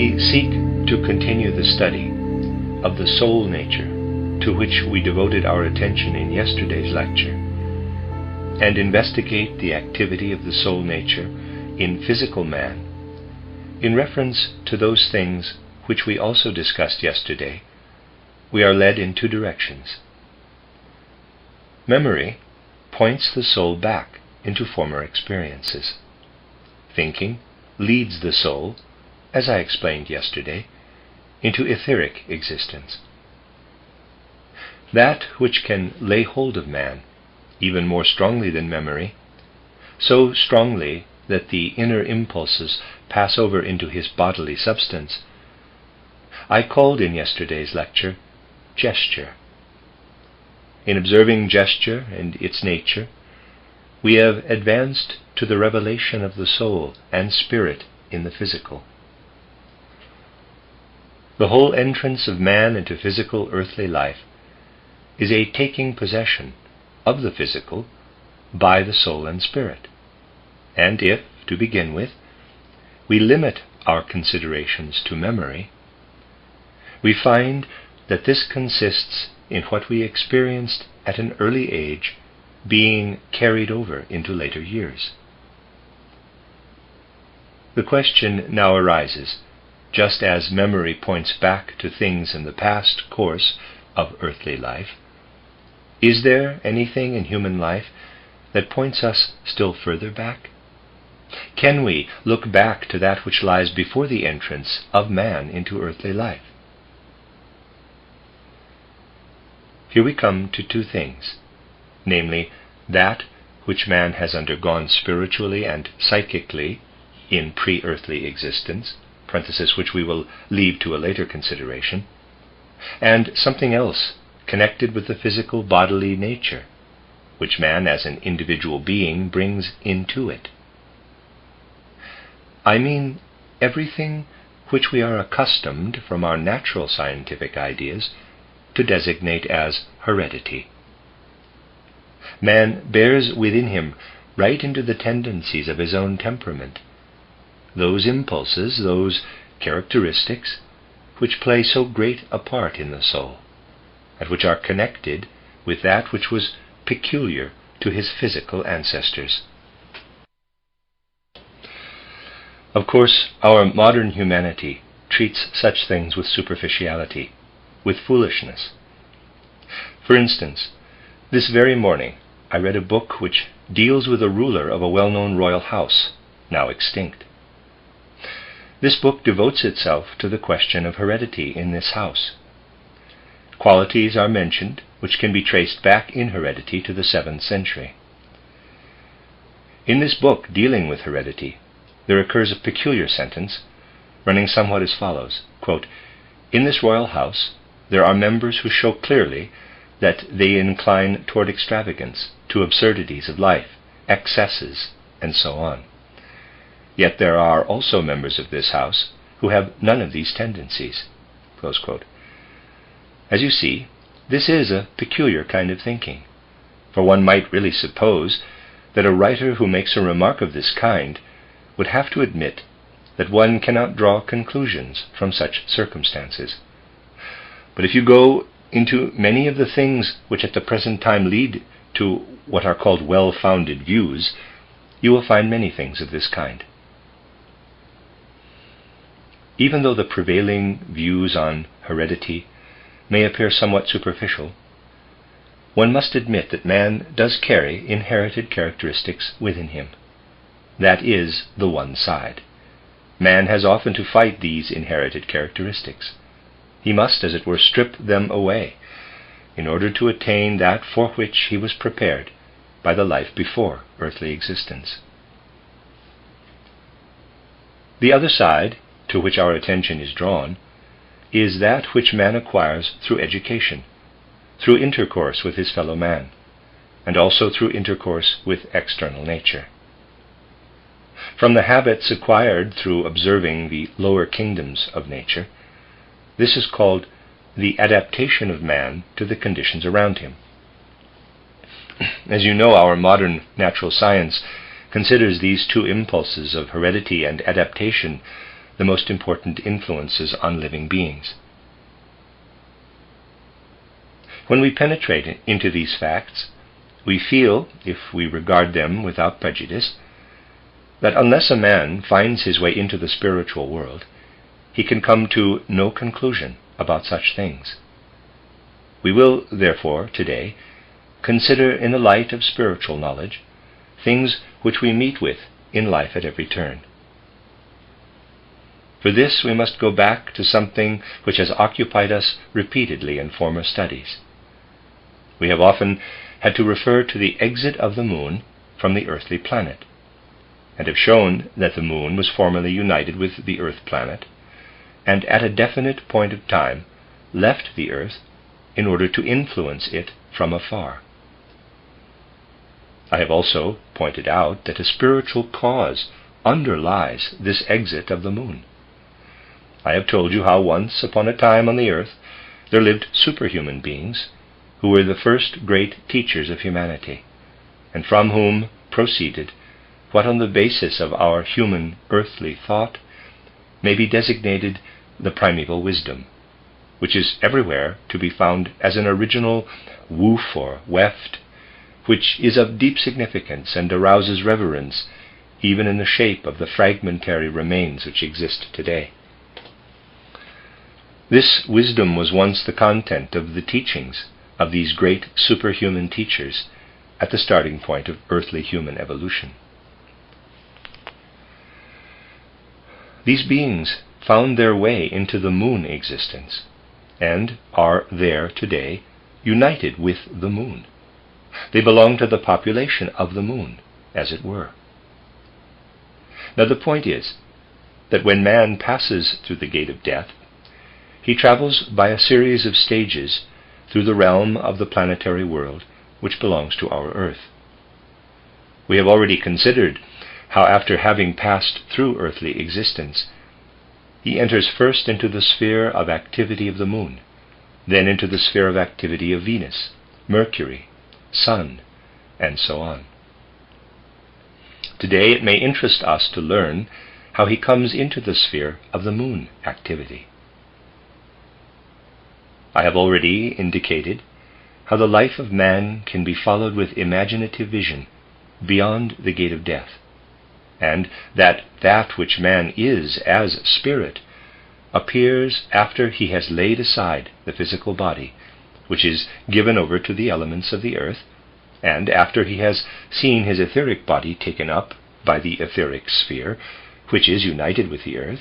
we seek to continue the study of the soul nature to which we devoted our attention in yesterday's lecture, and investigate the activity of the soul nature in physical man, in reference to those things which we also discussed yesterday, we are led in two directions. Memory points the soul back into former experiences. Thinking leads the soul, as I explained yesterday, into etheric existence. That which can lay hold of man, even more strongly than memory, so strongly that the inner impulses pass over into his bodily substance, I called in yesterday's lecture gesture. In observing gesture and its nature, we have advanced to the revelation of the soul and spirit in the physical. The whole entrance of man into physical earthly life is a taking possession of the physical by the soul and spirit. And if, to begin with, we limit our considerations to memory, we find that this consists in what we experienced at an early age being carried over into later years. The question now arises, just as memory points back to things in the past course of earthly life, is there anything in human life that points us still further back? Can we look back to that which lies before the entrance of man into earthly life? Here we come to two things, namely, that which man has undergone spiritually and psychically in pre-earthly existence, parenthesis which we will leave to a later consideration, and something else connected with the physical bodily nature, which man as an individual being brings into it. I mean everything which we are accustomed from our natural scientific ideas to designate as heredity. Man bears within him, right into the tendencies of his own temperament, those impulses, those characteristics, which play so great a part in the soul, and which are connected with that which was peculiar to his physical ancestors. Of course, our modern humanity treats such things with superficiality, with foolishness. For instance, this very morning I read a book which deals with a ruler of a well-known royal house, now extinct. This book devotes itself to the question of heredity in this house. Qualities are mentioned which can be traced back in heredity to the 7th century. In this book dealing with heredity, there occurs a peculiar sentence running somewhat as follows, quote, "In this royal house there are members who show clearly that they incline toward extravagance, to absurdities of life, excesses, and so on. Yet there are also members of this house who have none of these tendencies." Close quote. As you see, this is a peculiar kind of thinking, for one might really suppose that a writer who makes a remark of this kind would have to admit that one cannot draw conclusions from such circumstances. But if you go into many of the things which at the present time lead to what are called well-founded views, you will find many things of this kind. Even though the prevailing views on heredity may appear somewhat superficial, one must admit that man does carry inherited characteristics within him. That is the one side. Man has often to fight these inherited characteristics. He must, as it were, strip them away in order to attain that for which he was prepared by the life before earthly existence. The other side, to which our attention is drawn, is that which man acquires through education, through intercourse with his fellow man, and also through intercourse with external nature. From the habits acquired through observing the lower kingdoms of nature, this is called the adaptation of man to the conditions around him. As you know, our modern natural science considers these two impulses of heredity and adaptation the most important influences on living beings. When we penetrate into these facts, we feel, if we regard them without prejudice, that unless a man finds his way into the spiritual world, he can come to no conclusion about such things. We will, therefore, today, consider in the light of spiritual knowledge things which we meet with in life at every turn. For this we must go back to something which has occupied us repeatedly in former studies. We have often had to refer to the exit of the moon from the earthly planet, and have shown that the moon was formerly united with the earth planet, and at a definite point of time left the earth in order to influence it from afar. I have also pointed out that a spiritual cause underlies this exit of the moon. I have told you how once upon a time on the earth there lived superhuman beings who were the first great teachers of humanity, and from whom proceeded what on the basis of our human earthly thought may be designated the primeval wisdom, which is everywhere to be found as an original woof or weft, which is of deep significance and arouses reverence even in the shape of the fragmentary remains which exist today. This wisdom was once the content of the teachings of these great superhuman teachers at the starting point of earthly human evolution. These beings found their way into the moon existence, and are there today united with the moon. They belong to the population of the moon, as it were. Now the point is that when man passes through the gate of death, he travels by a series of stages through the realm of the planetary world which belongs to our earth. We have already considered how after having passed through earthly existence, he enters first into the sphere of activity of the moon, then into the sphere of activity of Venus, Mercury, Sun, and so on. Today it may interest us to learn how he comes into the sphere of the moon activity. I have already indicated how the life of man can be followed with imaginative vision beyond the gate of death, and that which man is as spirit appears after he has laid aside the physical body, which is given over to the elements of the earth, and after he has seen his etheric body taken up by the etheric sphere, which is united with the earth,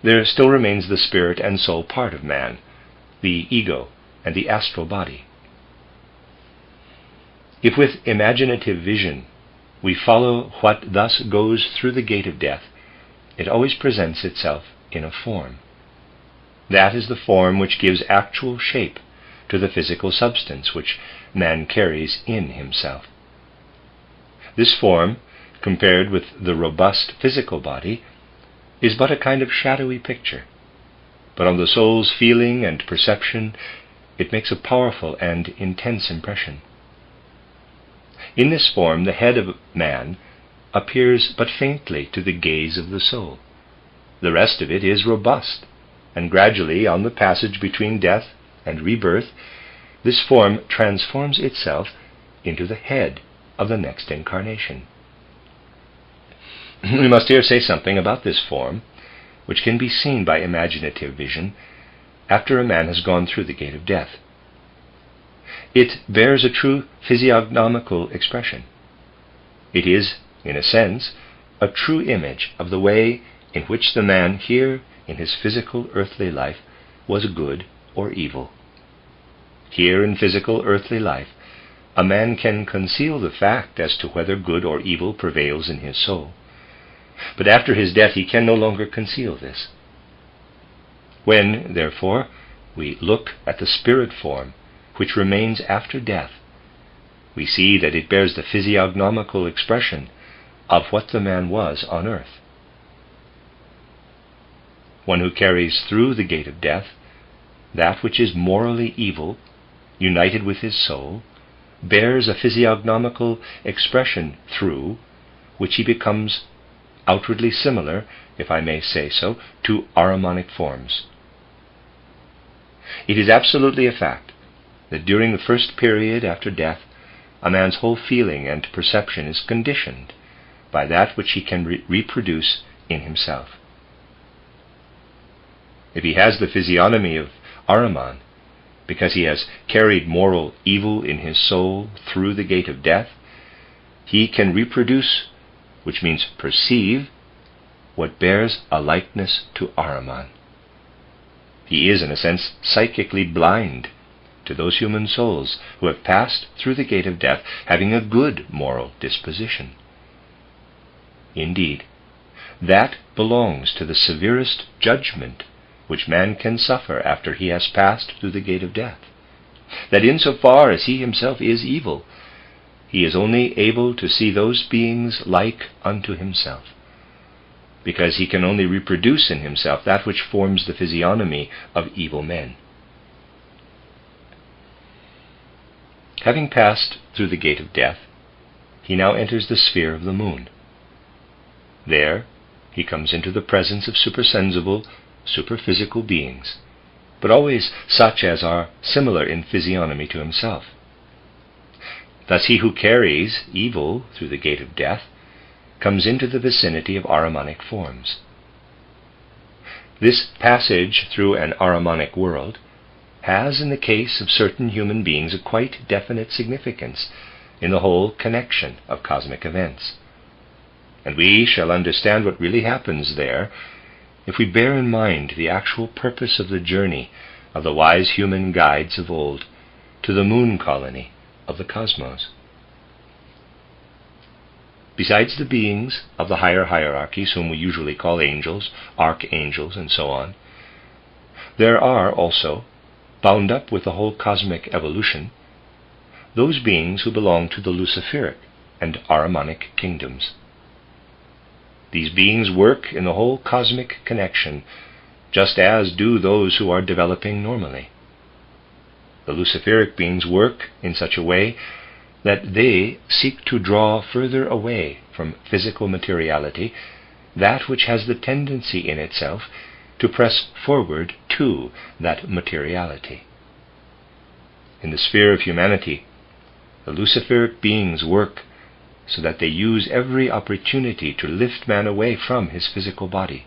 there still remains the spirit and soul part of man, the ego and the astral body. If with imaginative vision we follow what thus goes through the gate of death, it always presents itself in a form. That is the form which gives actual shape to the physical substance which man carries in himself. This form, compared with the robust physical body, is but a kind of shadowy picture, but on the soul's feeling and perception it makes a powerful and intense impression. In this form the head of man appears but faintly to the gaze of the soul. The rest of it is robust, and gradually, on the passage between death and rebirth, this form transforms itself into the head of the next incarnation. We must here say something about this form, which can be seen by imaginative vision after a man has gone through the gate of death. It bears a true physiognomical expression. It is, in a sense, a true image of the way in which the man here in his physical earthly life was good or evil. Here in physical earthly life, a man can conceal the fact as to whether good or evil prevails in his soul. But after his death he can no longer conceal this. When, therefore, we look at the spirit form which remains after death, we see that it bears the physiognomical expression of what the man was on earth. One who carries through the gate of death that which is morally evil, united with his soul, bears a physiognomical expression through which he becomes outwardly similar, if I may say so, to Ahrimanic forms. It is absolutely a fact that during the first period after death, a man's whole feeling and perception is conditioned by that which he can reproduce in himself. If he has the physiognomy of Ahriman, because he has carried moral evil in his soul through the gate of death, he can reproduce, which means perceive, what bears a likeness to Ahriman. He is, in a sense, psychically blind to those human souls who have passed through the gate of death having a good moral disposition. Indeed, that belongs to the severest judgment which man can suffer after he has passed through the gate of death, that insofar as he himself is evil, he is only able to see those beings like unto himself, because he can only reproduce in himself that which forms the physiognomy of evil men. Having passed through the gate of death, he now enters the sphere of the moon. There he comes into the presence of supersensible, superphysical beings, but always such as are similar in physiognomy to himself. Thus he who carries evil through the gate of death comes into the vicinity of Ahrimanic forms. This passage through an Ahrimanic world has, in the case of certain human beings, a quite definite significance in the whole connection of cosmic events. And we shall understand what really happens there if we bear in mind the actual purpose of the journey of the wise human guides of old to the moon colony of the cosmos. Besides the beings of the higher hierarchies, whom we usually call angels, archangels, and so on, there are also, bound up with the whole cosmic evolution, those beings who belong to the Luciferic and Ahrimanic kingdoms. These beings work in the whole cosmic connection, just as do those who are developing normally. The Luciferic beings work in such a way that they seek to draw further away from physical materiality that which has the tendency in itself to press forward to that materiality. In the sphere of humanity, the Luciferic beings work so that they use every opportunity to lift man away from his physical body.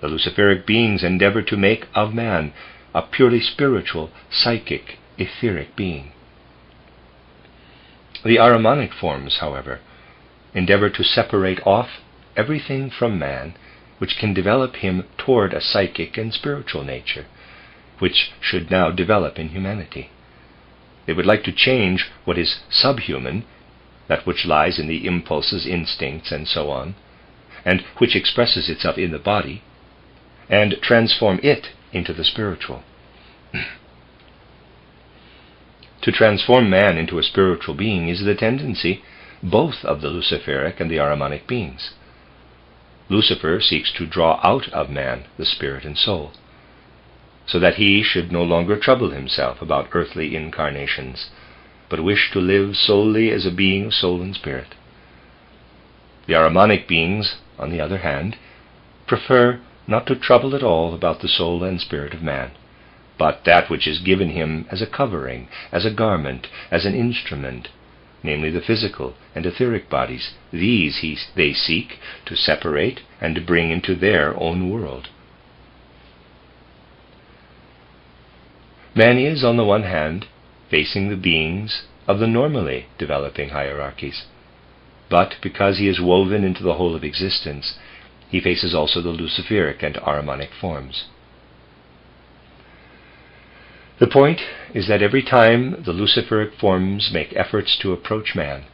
The Luciferic beings endeavor to make of man a purely spiritual, psychic, etheric being. The Ahrimanic forms, however, endeavor to separate off everything from man which can develop him toward a psychic and spiritual nature, which should now develop in humanity. They would like to change what is subhuman, that which lies in the impulses, instincts, and so on, and which expresses itself in the body, and transform it into the spiritual. To transform man into a spiritual being is the tendency both of the Luciferic and the Ahrimanic beings. Lucifer seeks to draw out of man the spirit and soul, so that he should no longer trouble himself about earthly incarnations, but wish to live solely as a being of soul and spirit. The Ahrimanic beings, on the other hand, prefer not to trouble at all about the soul and spirit of man, but that which is given him as a covering, as a garment, as an instrument, namely the physical and etheric bodies. These they seek to separate and to bring into their own world. Man is, on the one hand, facing the beings of the normally developing hierarchies, but because he is woven into the whole of existence, he faces also the Luciferic and Ahrimanic forms. The point is that every time the Luciferic forms make efforts to approach man,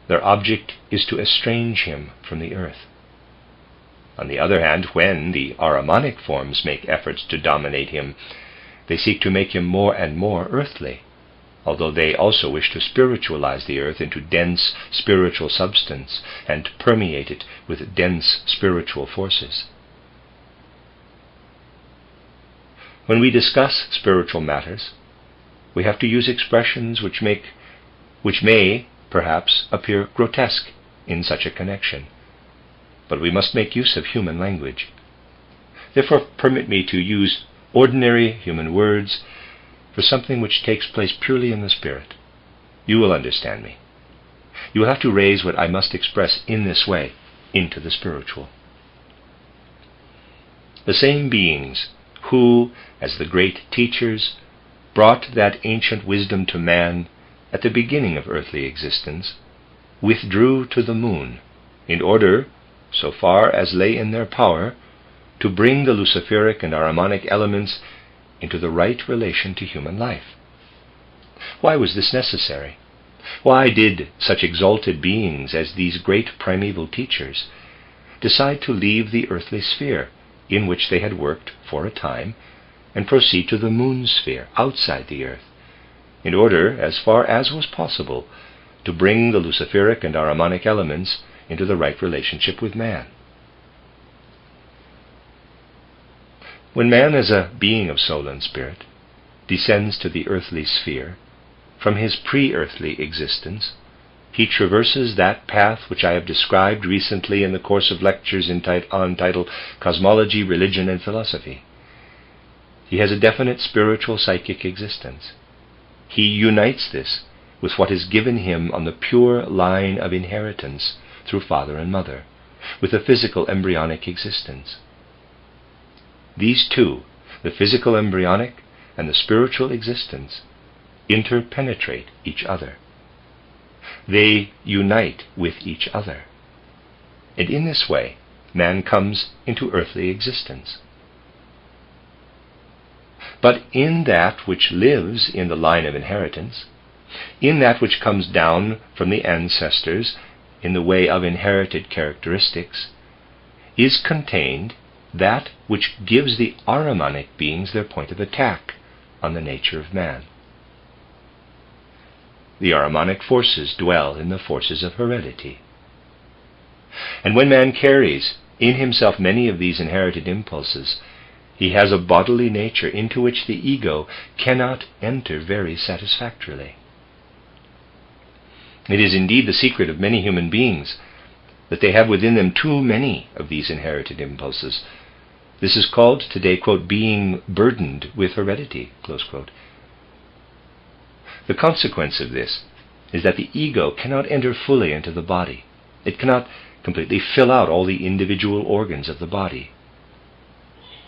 their object is to estrange him from the earth. On the other hand, when the Ahrimanic forms make efforts to dominate him, they seek to make him more and more earthly, although they also wish to spiritualize the earth into dense spiritual substance and permeate it with dense spiritual forces. When we discuss spiritual matters, we have to use expressions which may perhaps appear grotesque in such a connection, but we must make use of human language. Therefore, permit me to use ordinary human words for something which takes place purely in the spirit. You will understand me. You will have to raise what I must express in this way into the spiritual. The same beings who, as the great teachers, brought that ancient wisdom to man at the beginning of earthly existence, withdrew to the moon in order, so far as lay in their power, to bring the Luciferic and Ahrimanic elements into the right relation to human life. Why was this necessary? Why did such exalted beings as these great primeval teachers decide to leave the earthly sphere in which they had worked for a time and proceed to the moon sphere outside the earth, in order, as far as was possible, to bring the Luciferic and Ahrimanic elements into the right relationship with man? When man, as a being of soul and spirit, descends to the earthly sphere, from his pre-earthly existence, he traverses that path which I have described recently in the course of lectures entitled Cosmology, Religion, and Philosophy. He has a definite spiritual psychic existence. He unites this with what is given him on the pure line of inheritance through father and mother, with a physical embryonic existence. These two, the physical embryonic and the spiritual existence, interpenetrate each other. They unite with each other. And in this way, man comes into earthly existence. But in that which lives in the line of inheritance, in that which comes down from the ancestors in the way of inherited characteristics, is contained that which gives the Ahrimanic beings their point of attack on the nature of man. The Ahrimanic forces dwell in the forces of heredity. And when man carries in himself many of these inherited impulses, he has a bodily nature into which the ego cannot enter very satisfactorily. It is indeed the secret of many human beings that they have within them too many of these inherited impulses. This is called today, quote, being burdened with heredity, close quote. The consequence of this is that the ego cannot enter fully into the body. It cannot completely fill out all the individual organs of the body.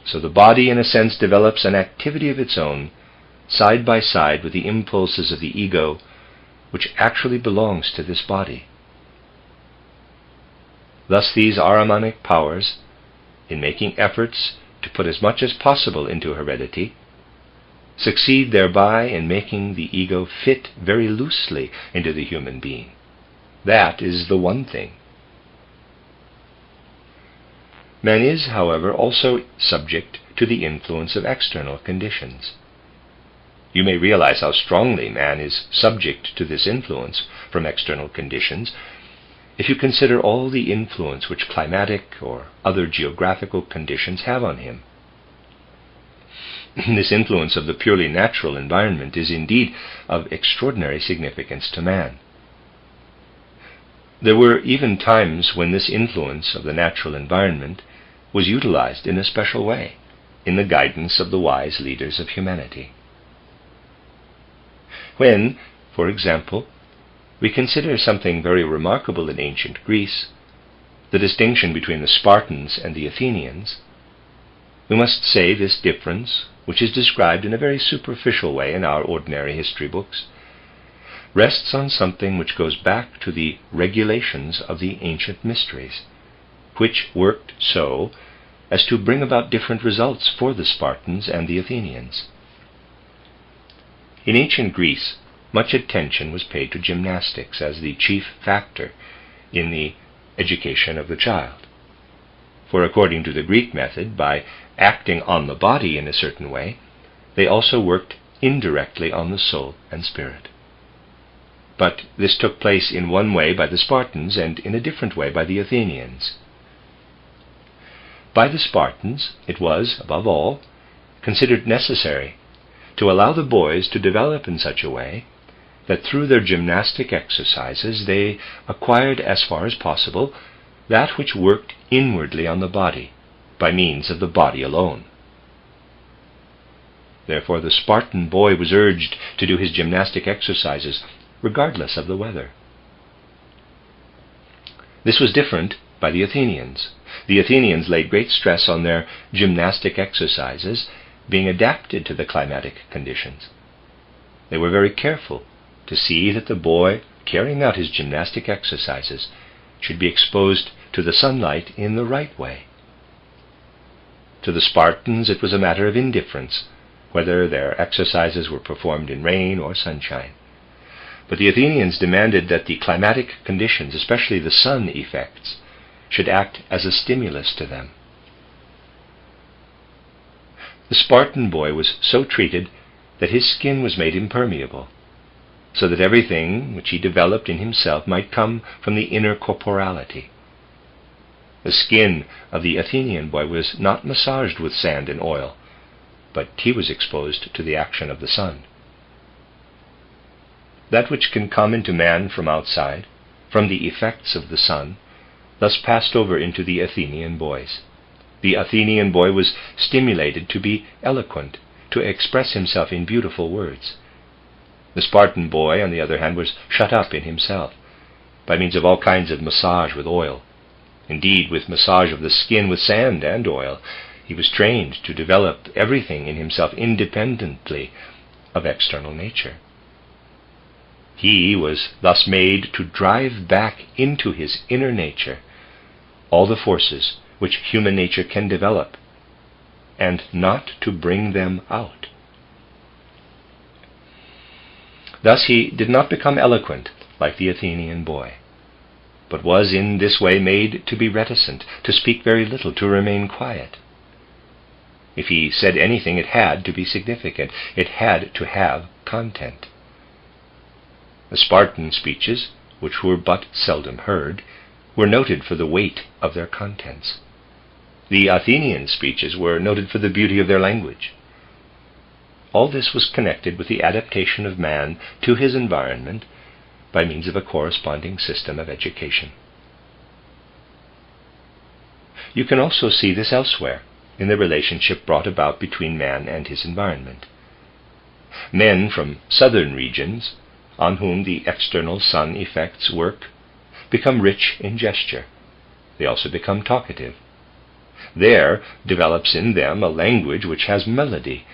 So the body, in a sense, develops an activity of its own, side by side with the impulses of the ego, which actually belongs to this body. Thus these Ahrimanic powers, in making efforts to put as much as possible into heredity, succeed thereby in making the ego fit very loosely into the human being. That is the one thing. Man is, however, also subject to the influence of external conditions. You may realize how strongly man is subject to this influence from external conditions if you consider all the influence which climatic or other geographical conditions have on him. This influence of the purely natural environment is indeed of extraordinary significance to man. There were even times when this influence of the natural environment was utilized in a special way in the guidance of the wise leaders of humanity. When, for example, we consider something very remarkable in ancient Greece, the distinction between the Spartans and the Athenians, we must say this difference, which is described in a very superficial way in our ordinary history books, rests on something which goes back to the regulations of the ancient mysteries, which worked so as to bring about different results for the Spartans and the Athenians. In ancient Greece, much attention was paid to gymnastics as the chief factor in the education of the child. For according to the Greek method, by acting on the body in a certain way, they also worked indirectly on the soul and spirit. But this took place in one way by the Spartans and in a different way by the Athenians. By the Spartans, it was, above all, considered necessary to allow the boys to develop in such a way that through their gymnastic exercises they acquired, as far as possible, that which worked inwardly on the body, by means of the body alone. Therefore the Spartan boy was urged to do his gymnastic exercises regardless of the weather. This was different by the Athenians. The Athenians laid great stress on their gymnastic exercises being adapted to the climatic conditions. They were very careful to see that the boy carrying out his gymnastic exercises should be exposed to the sunlight in the right way. To the Spartans it was a matter of indifference whether their exercises were performed in rain or sunshine. But the Athenians demanded that the climatic conditions, especially the sun effects, should act as a stimulus to them. The Spartan boy was so treated that his skin was made impermeable, so that everything which he developed in himself might come from the inner corporality. The skin of the Athenian boy was not massaged with sand and oil, but he was exposed to the action of the sun. That which can come into man from outside, from the effects of the sun, thus passed over into the Athenian boys. The Athenian boy was stimulated to be eloquent, to express himself in beautiful words. The Spartan boy, on the other hand, was shut up in himself, by means of all kinds of massage with oil. Indeed, with massage of the skin with sand and oil, he was trained to develop everything in himself independently of external nature. He was thus made to drive back into his inner nature all the forces which human nature can develop, and not to bring them out. Thus he did not become eloquent like the Athenian boy, but was in this way made to be reticent, to speak very little, to remain quiet. If he said anything, it had to be significant. It had to have content. The Spartan speeches, which were but seldom heard, were noted for the weight of their contents. The Athenian speeches were noted for the beauty of their language. All this was connected with the adaptation of man to his environment by means of a corresponding system of education. You can also see this elsewhere in the relationship brought about between man and his environment. Men from southern regions, on whom the external sun effects work, become rich in gesture. They also become talkative. There develops in them a language which has melody,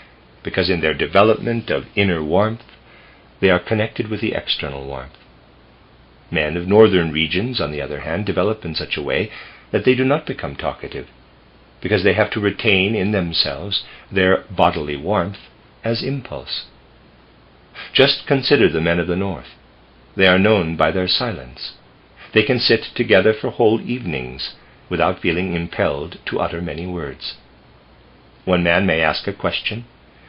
because in their development of inner warmth, they are connected with the external warmth. Men of northern regions, on the other hand, develop in such a way that they do not become talkative, because they have to retain in themselves their bodily warmth as impulse. Just consider the men of the north. They are known by their silence. They can sit together for whole evenings without feeling impelled to utter many words. One man may ask a question.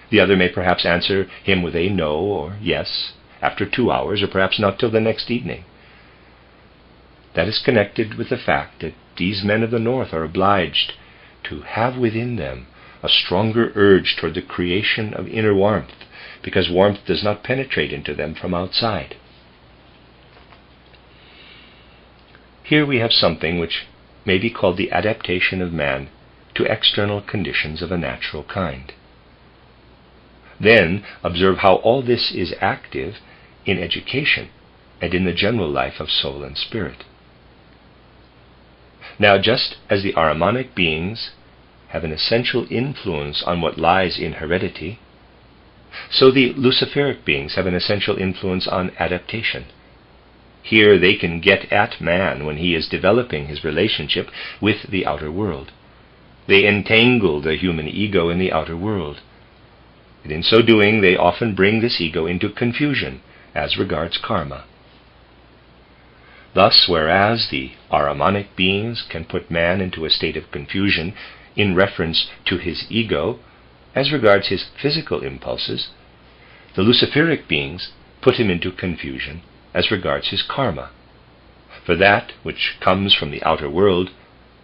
The other may perhaps answer him with a no or yes, after 2 hours, or perhaps not till the next evening. That is connected with the fact that these men of the north are obliged to have within them a stronger urge toward the creation of inner warmth, because warmth does not penetrate into them from outside. Here we have something which may be called the adaptation of man to external conditions of a natural kind. Then observe how all this is active in education and in the general life of soul and spirit. Now, just as the Ahrimanic beings have an essential influence on what lies in heredity, so the Luciferic beings have an essential influence on adaptation. Here they can get at man when he is developing his relationship with the outer world. They entangle the human ego in the outer world, and in so doing they often bring this ego into confusion as regards karma. Thus, whereas the Ahrimanic beings can put man into a state of confusion in reference to his ego as regards his physical impulses, the Luciferic beings put him into confusion as regards his karma. For that which comes from the outer world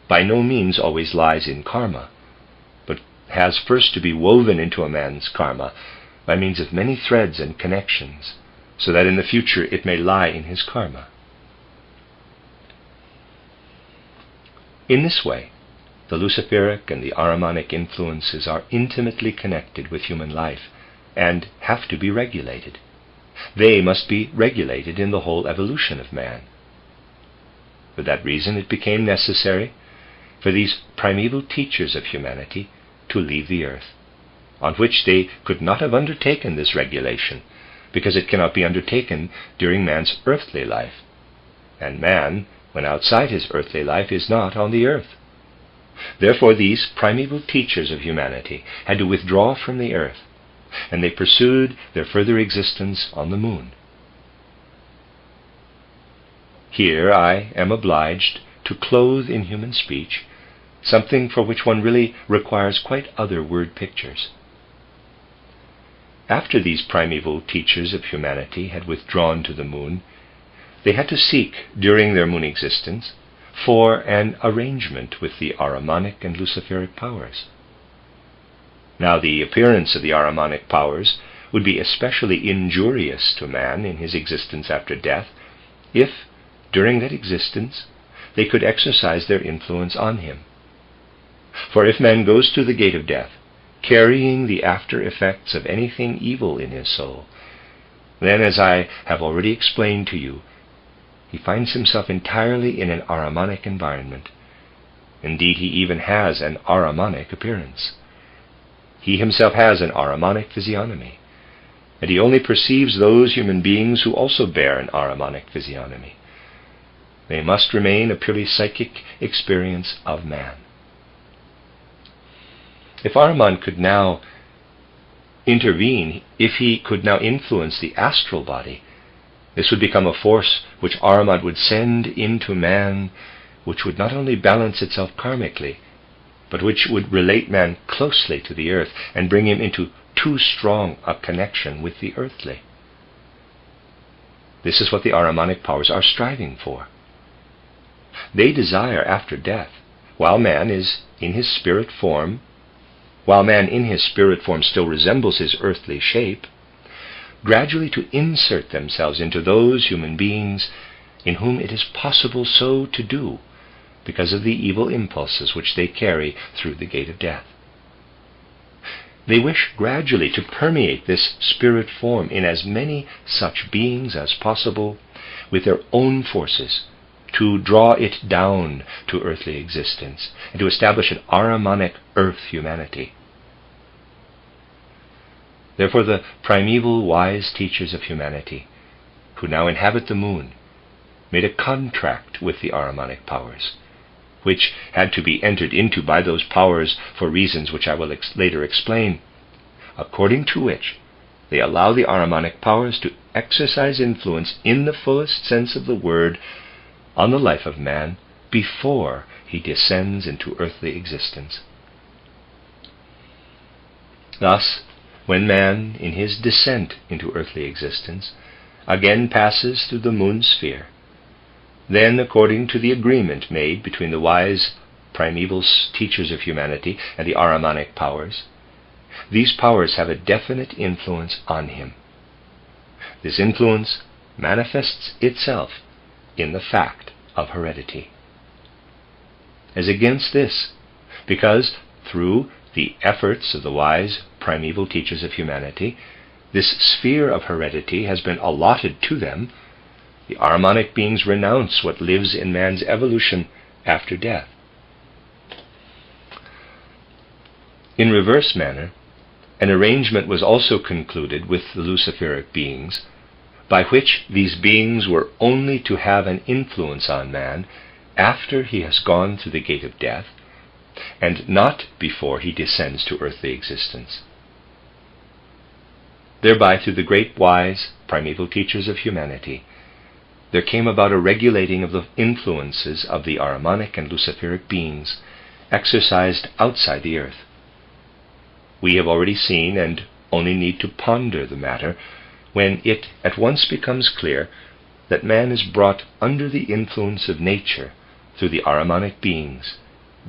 by no means always lies in karma, but has first to be woven into a man's karma by means of many threads and connections, so that in the future it may lie in his karma. In this way, the Luciferic and the Ahrimanic influences are intimately connected with human life and have to be regulated. They must be regulated in the whole evolution of man. For that reason, it became necessary for these primeval teachers of humanity to leave the earth, on which they could not have undertaken this regulation, because it cannot be undertaken during man's earthly life, and man, when outside his earthly life, is not on the earth. Therefore, these primeval teachers of humanity had to withdraw from the earth, and they pursued their further existence on the moon. Here I am obliged to clothe in human speech something for which one really requires quite other word pictures. After these primeval teachers of humanity had withdrawn to the moon, they had to seek, during their moon existence, for an arrangement with the Ahrimanic and Luciferic powers. Now, the appearance of the Ahrimanic powers would be especially injurious to man in his existence after death if, during that existence, they could exercise their influence on him. For if man goes to the gate of death, carrying the after effects of anything evil in his soul, then, as I have already explained to you, he finds himself entirely in an Ahrimanic environment. Indeed, he even has an Ahrimanic appearance. He himself has an Ahrimanic physiognomy, and he only perceives those human beings who also bear an Ahrimanic physiognomy. They must remain a purely psychic experience of man. If Ahriman could now intervene, if he could now influence the astral body, this would become a force which Ahriman would send into man, which would not only balance itself karmically, but which would relate man closely to the earth and bring him into too strong a connection with the earthly. This is what the Ahrimanic powers are striving for. They desire after death, while man in his spirit form still resembles his earthly shape, gradually to insert themselves into those human beings in whom it is possible so to do, because of the evil impulses which they carry through the gate of death. They wish gradually to permeate this spirit form in as many such beings as possible with their own forces, to draw it down to earthly existence, and to establish an Ahrimanic earth humanity. Therefore, the primeval wise teachers of humanity, who now inhabit the moon, made a contract with the Ahrimanic powers, which had to be entered into by those powers for reasons which I will later explain, according to which they allow the Ahrimanic powers to exercise influence in the fullest sense of the word on the life of man before he descends into earthly existence. Thus, when man, in his descent into earthly existence, again passes through the moon sphere, then, according to the agreement made between the wise primeval teachers of humanity and the Ahrimanic powers, these powers have a definite influence on him. This influence manifests itself in the fact of heredity. As against this, because through the efforts of the wise primeval teachers of humanity, this sphere of heredity has been allotted to them, the Ahrimanic beings renounce what lives in man's evolution after death. In reverse manner, an arrangement was also concluded with the Luciferic beings, by which these beings were only to have an influence on man after he has gone through the gate of death, and not before he descends to earthly existence. Thereby, through the great wise primeval teachers of humanity, there came about a regulating of the influences of the Ahrimanic and Luciferic beings exercised outside the earth. We have already seen, and only need to ponder the matter, when it at once becomes clear that man is brought under the influence of nature through the Ahrimanic beings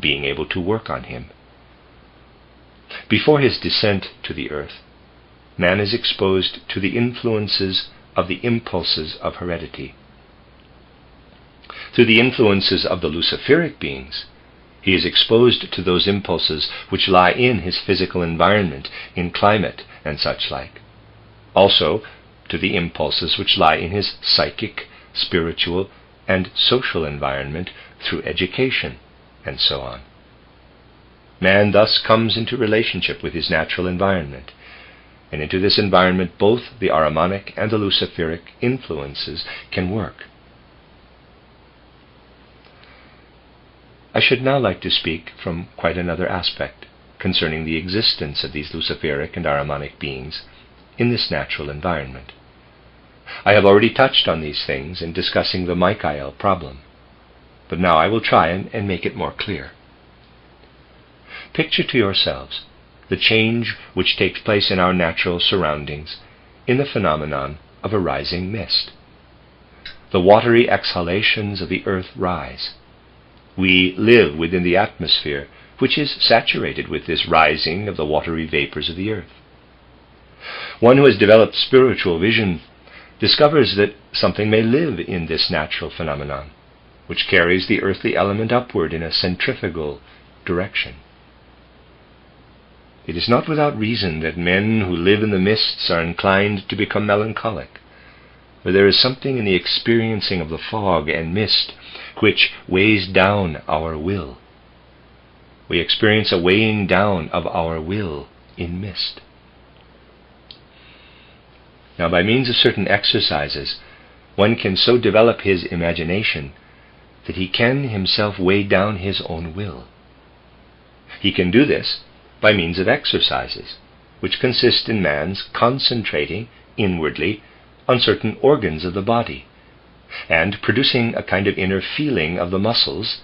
being able to work on him. Before his descent to the earth, man is exposed to the influences of the impulses of heredity. Through the influences of the Luciferic beings, He is exposed to those impulses which lie in his physical environment, in climate and such like. Also to the impulses which lie in his psychic, spiritual, and social environment through education, and so on. Man thus comes into relationship with his natural environment, and into this environment both the Ahrimanic and the Luciferic influences can work. I should now like to speak from quite another aspect concerning the existence of these Luciferic and Ahrimanic beings in this natural environment. I have already touched on these things in discussing the Michael problem, but now I will try and make it more clear. Picture to yourselves the change which takes place in our natural surroundings in the phenomenon of a rising mist. The watery exhalations of the earth rise. We live within the atmosphere, which is saturated with this rising of the watery vapors of the earth. One who has developed spiritual vision discovers that something may live in this natural phenomenon, which carries the earthly element upward in a centrifugal direction. It is not without reason that men who live in the mists are inclined to become melancholic, for there is something in the experiencing of the fog and mist which weighs down our will. We experience a weighing down of our will in mist. Now, by means of certain exercises, one can so develop his imagination that he can himself weigh down his own will. He can do this by means of exercises, which consist in man's concentrating inwardly on certain organs of the body, and producing a kind of inner feeling of the muscles,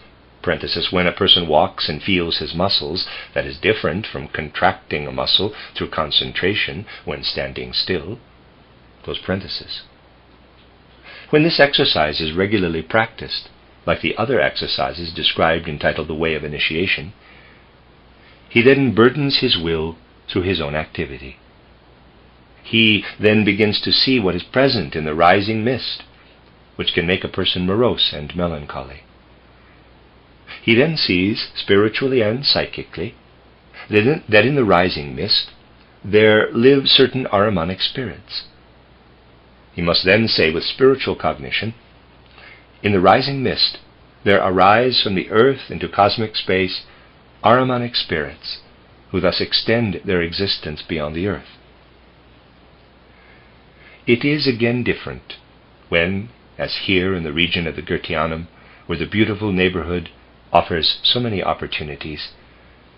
when a person walks and feels his muscles, that is different from contracting a muscle through concentration when standing still, When this exercise is regularly practiced, like the other exercises described entitled The Way of Initiation, he then burdens his will through his own activity. He then begins to see what is present in the rising mist, which can make a person morose and melancholy. He then sees, spiritually and psychically, that in the rising mist there live certain Ahrimanic spirits. He must then say with spiritual cognition, in the rising mist there arise from the earth into cosmic space Ahrimanic spirits, who thus extend their existence beyond the earth. It is again different when, as here in the region of the Goetheanum, where the beautiful neighborhood offers so many opportunities,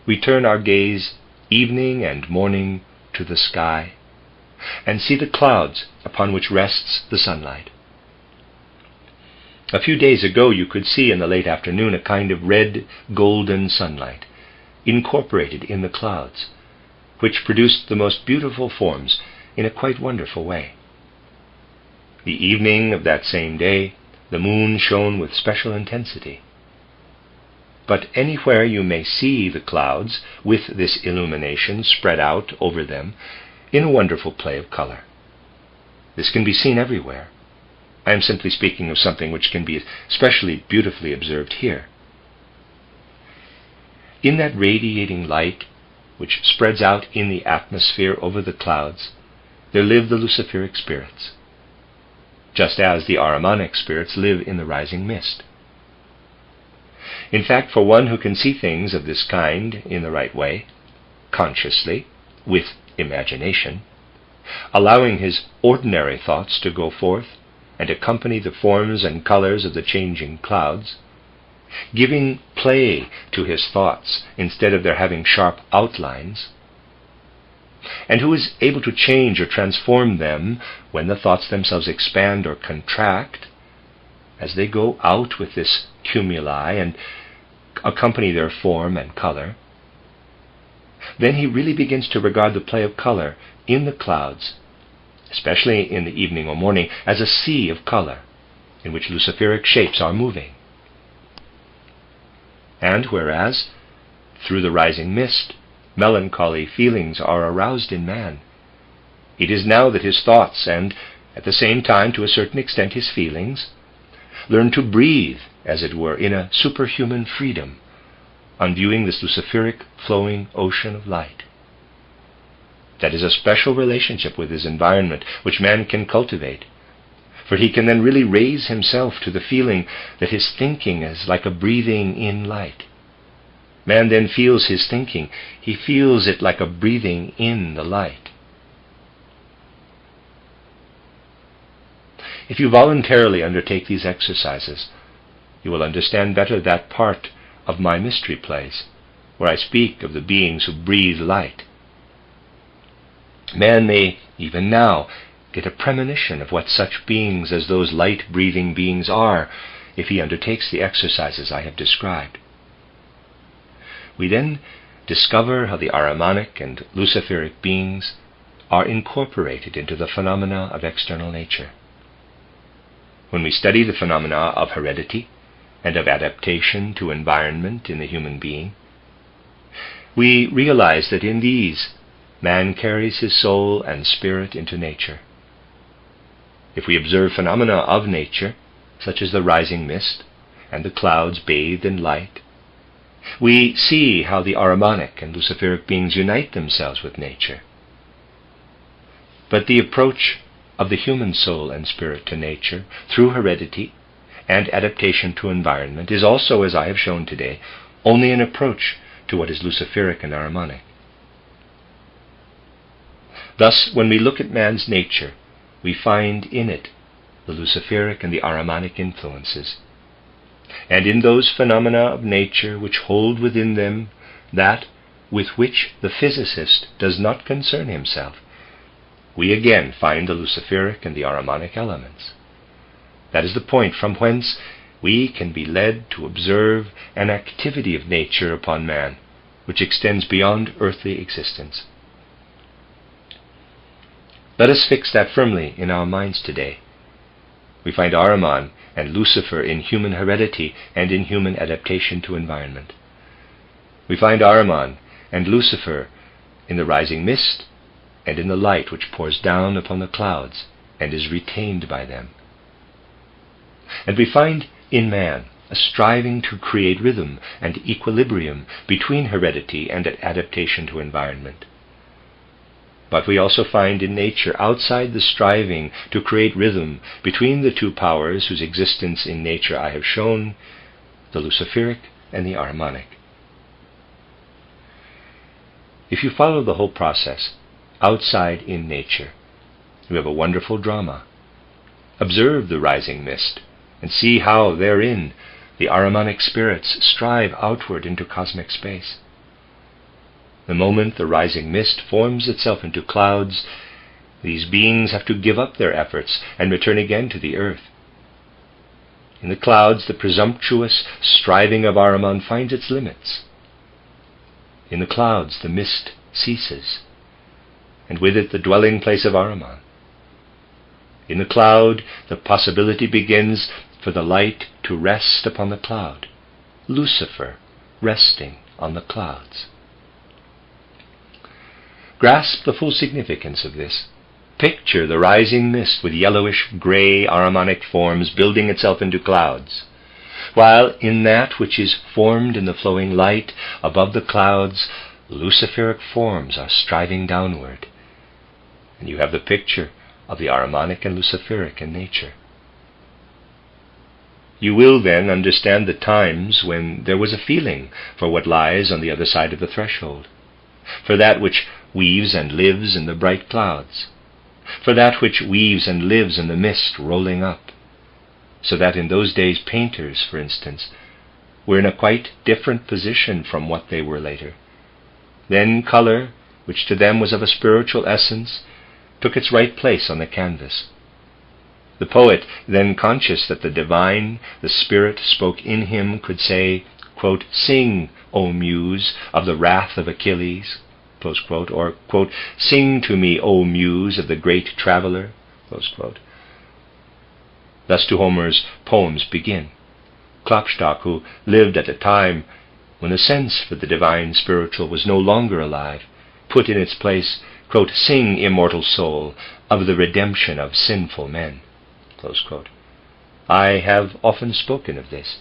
we turn our gaze evening and morning to the sky, and see the clouds upon which rests the sunlight. A few days ago you could see in the late afternoon a kind of red golden sunlight, incorporated in the clouds, which produced the most beautiful forms in a quite wonderful way. The evening of that same day, the moon shone with special intensity. But anywhere you may see the clouds with this illumination spread out over them in a wonderful play of color. This can be seen everywhere. I am simply speaking of something which can be especially beautifully observed here. In that radiating light which spreads out in the atmosphere over the clouds, there live the Luciferic spirits, just as the Ahrimanic spirits live in the rising mist. In fact, for one who can see things of this kind in the right way, consciously, with imagination, allowing his ordinary thoughts to go forth and accompany the forms and colors of the changing clouds, giving play to his thoughts instead of their having sharp outlines, and who is able to change or transform them when the thoughts themselves expand or contract, as they go out with this cumuli and accompany their form and color, then he really begins to regard the play of color in the clouds, especially in the evening or morning, as a sea of color in which Luciferic shapes are moving. And whereas, through the rising mist, melancholy feelings are aroused in man, it is now that his thoughts, and at the same time to a certain extent his feelings, learn to breathe, as it were, in a superhuman freedom, on viewing this Luciferic flowing ocean of light. That is a special relationship with his environment which man can cultivate, for he can then really raise himself to the feeling that his thinking is like a breathing in light. Man then feels his thinking. He feels it like a breathing in the light. If you voluntarily undertake these exercises, you will understand better that part of my mystery plays, where I speak of the beings who breathe light. Man may, even now, get a premonition of what such beings as those light-breathing beings are if he undertakes the exercises I have described. We then discover how the Ahrimanic and Luciferic beings are incorporated into the phenomena of external nature. When we study the phenomena of heredity and of adaptation to environment in the human being, we realize that in these, man carries his soul and spirit into nature. If we observe phenomena of nature, such as the rising mist and the clouds bathed in light, we see how the Ahrimanic and Luciferic beings unite themselves with nature. But the approach of the human soul and spirit to nature through heredity and adaptation to environment is also, as I have shown today, only an approach to what is Luciferic and Ahrimanic. Thus, when we look at man's nature, we find in it the Luciferic and the Ahrimanic influences, and in those phenomena of nature which hold within them that with which the physicist does not concern himself, we again find the Luciferic and the Ahrimanic elements. That is the point from whence we can be led to observe an activity of nature upon man, which extends beyond earthly existence. Let us fix that firmly in our minds today. We find Ahriman and Lucifer in human heredity and in human adaptation to environment. We find Ahriman and Lucifer in the rising mist and in the light which pours down upon the clouds and is retained by them. And we find in man a striving to create rhythm and equilibrium between heredity and adaptation to environment. But we also find in nature, outside the striving to create rhythm between the two powers whose existence in nature I have shown, the Luciferic and the Ahrimanic. If you follow the whole process, outside in nature, you have a wonderful drama. Observe the rising mist, and see how therein the Ahrimanic spirits strive outward into cosmic space. The moment the rising mist forms itself into clouds, these beings have to give up their efforts and return again to the earth. In the clouds, the presumptuous striving of Ahriman finds its limits. In the clouds, the mist ceases, and with it the dwelling place of Ahriman. In the cloud, the possibility begins for the light to rest upon the cloud, Lucifer resting on the clouds. Grasp the full significance of this. Picture the rising mist with yellowish-gray Ahrimanic forms building itself into clouds, while in that which is formed in the flowing light above the clouds, Luciferic forms are striving downward. And you have the picture of the Ahrimanic and Luciferic in nature. You will then understand the times when there was a feeling for what lies on the other side of the threshold, for that which weaves and lives in the bright clouds, for that which weaves and lives in the mist rolling up, so that in those days painters, for instance, were in a quite different position from what they were later. Then color, which to them was of a spiritual essence, took its right place on the canvas. The poet, then conscious that the divine, the spirit spoke in him, could say, quote, "Sing, O muse, of the wrath of Achilles," close quote, or, quote, "Sing to me, O muse of the great traveler," close quote. Thus do Homer's poems begin. Klopstock, who lived at a time when the sense for the divine spiritual was no longer alive, put in its place, quote, "Sing, immortal soul, of the redemption of sinful men," close quote. I have often spoken of this.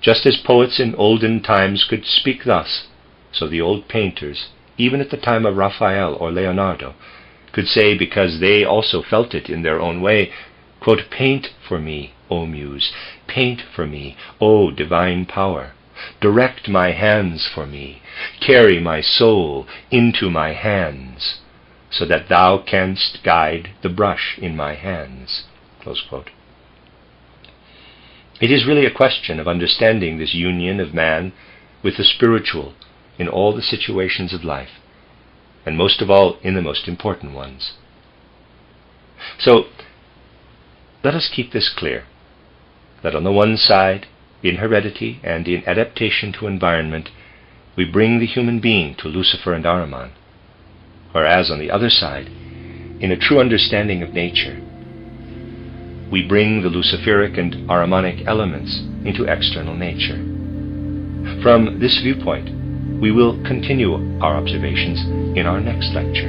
Just as poets in olden times could speak thus, so the old painters, even at the time of Raphael or Leonardo, could say, because they also felt it in their own way, quote, "Paint for me, O Muse, paint for me, O divine power. Direct my hands for me, carry my soul into my hands, so that thou canst guide the brush in my hands." Close quote. It is really a question of understanding this union of man with the spiritual in all the situations of life, and most of all in the most important ones. So, let us keep this clear, that on the one side, in heredity and in adaptation to environment, we bring the human being to Lucifer and Ahriman, whereas on the other side, in a true understanding of nature, we bring the Luciferic and Ahrimanic elements into external nature. From this viewpoint, we will continue our observations in our next lecture.